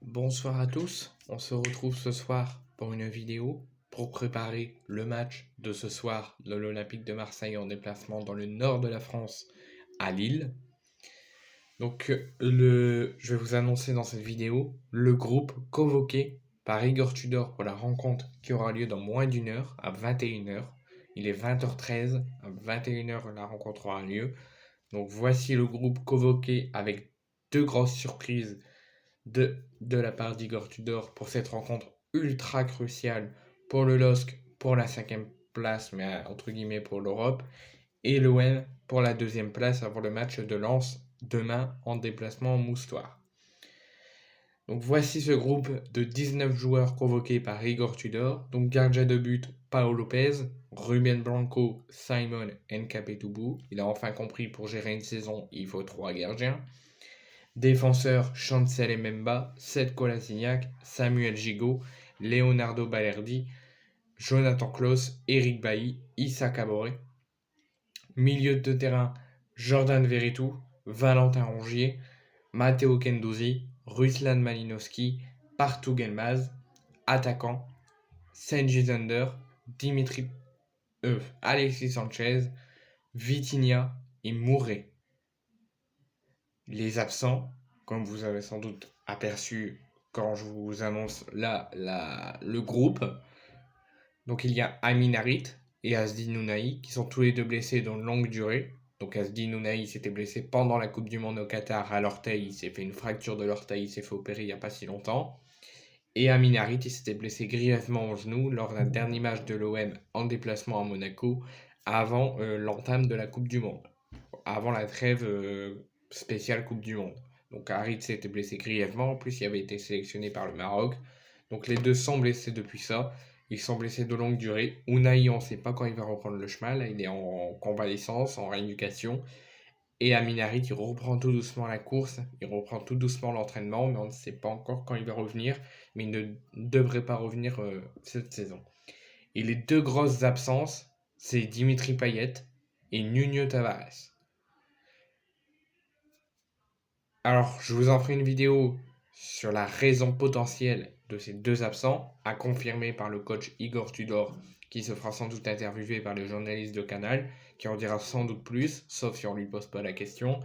Bonsoir à tous, on se retrouve ce soir pour une vidéo pour préparer le match de ce soir de l'Olympique de Marseille en déplacement dans le nord de la France à Lille. Donc je vais vous annoncer dans cette vidéo le groupe convoqué par Igor Tudor pour la rencontre qui aura lieu dans moins d'une heure à 21h. Il est 20h13, à 21h la rencontre aura lieu. Donc voici le groupe convoqué avec deux grosses surprises de la part d'Igor Tudor pour cette rencontre ultra cruciale pour le LOSC pour la 5e place, mais entre guillemets pour l'Europe, et l'OM pour la 2e place avant le match de Lens demain en déplacement en Moustoir. Donc voici ce groupe de 19 joueurs convoqués par Igor Tudor. Donc gardien de but, Pau Lopez, Ruben Blanco, Simon Nkapetoubou. Il a enfin compris pour gérer une saison, il faut 3 gardiens. Défenseurs, Chancel Mbemba, Seth Kolasinac, Samuel Gigot, Leonardo Balerdi, Jonathan Klaus, Eric Bailly, Issa Kabore. Milieu de terrain, Jordan Veretout, Valentin Rongier, Matteo Kendouzi, Ruslan Malinowski, Partou Gelmaz. Attaquant, Senji Zander, Alexis Sanchez, Vitinha et Mouré. Les absents, comme vous avez sans doute aperçu quand je vous annonce là le groupe. Donc il y a Amin Harit et Asdi Nounahi qui sont tous les deux blessés dans longue durée. Donc Asdi Nounahi s'était blessé pendant la Coupe du Monde au Qatar à l'orteil, il s'est fait une fracture de l'orteil, il s'est fait opérer il n'y a pas si longtemps. Et Amin Harit, il s'était blessé grièvement au genou lors d'un dernier match de l'OM en déplacement à Monaco avant l'entame de la Coupe du Monde, avant la trêve spéciale Coupe du Monde. Donc Harit s'était blessé grièvement, en plus il avait été sélectionné par le Maroc. Donc les deux sont blessés depuis ça. Ils sont blessés de longue durée. Unai, on ne sait pas quand il va reprendre le chemin. Là, il est en convalescence, en rééducation. Et Amin Harit, il reprend tout doucement la course. Il reprend tout doucement l'entraînement. Mais on ne sait pas encore quand il va revenir. Mais il ne devrait pas revenir cette saison. Et les deux grosses absences, c'est Dimitri Payet et Nuno Tavares. Alors, je vous en ferai une vidéo sur la raison potentielle de ces deux absents, à confirmer par le coach Igor Tudor, qui se fera sans doute interviewer par les journalistes de Canal, qui en dira sans doute plus, sauf si on lui pose pas la question.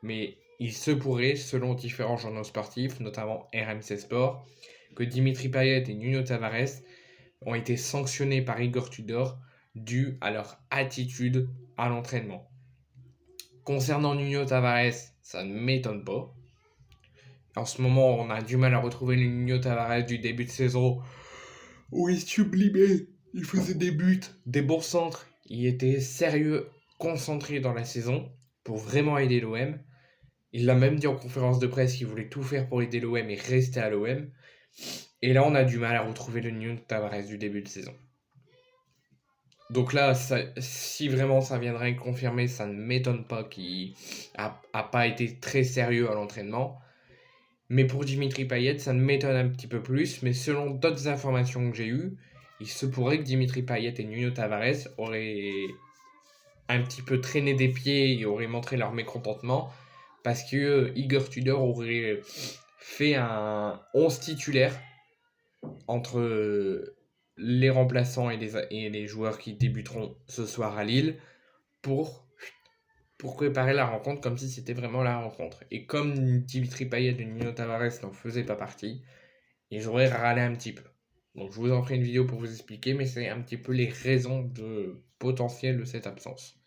Mais il se pourrait, selon différents journaux sportifs, notamment RMC Sport, que Dimitri Payet et Nuno Tavares ont été sanctionnés par Igor Tudor dû à leur attitude à l'entraînement. Concernant Nuno Tavares, ça ne m'étonne pas. En ce moment, on a du mal à retrouver le Nuno Tavares du début de saison où il sublimait, il faisait des buts, des bons centres. Il était sérieux, concentré dans la saison pour vraiment aider l'OM. Il l'a même dit en conférence de presse qu'il voulait tout faire pour aider l'OM et rester à l'OM. Et là, on a du mal à retrouver le Nuno Tavares du début de saison. Donc là, si vraiment ça viendrait confirmer, ça ne m'étonne pas qu'il a pas été très sérieux à l'entraînement. Mais pour Dimitri Payet, ça ne m'étonne un petit peu plus. Mais selon d'autres informations que j'ai eues, il se pourrait que Dimitri Payet et Nuno Tavares auraient un petit peu traîné des pieds et auraient montré leur mécontentement. Parce que Igor Tudor aurait fait un 11 titulaire entre les remplaçants et les joueurs qui débuteront ce soir à Lille pour préparer la rencontre comme si c'était vraiment la rencontre. Et comme Dimitri Payet et Nuno Tavares n'en faisaient pas partie, ils auraient râlé un petit peu. Donc je vous en ferai une vidéo pour vous expliquer, mais c'est un petit peu les raisons potentielles de cette absence.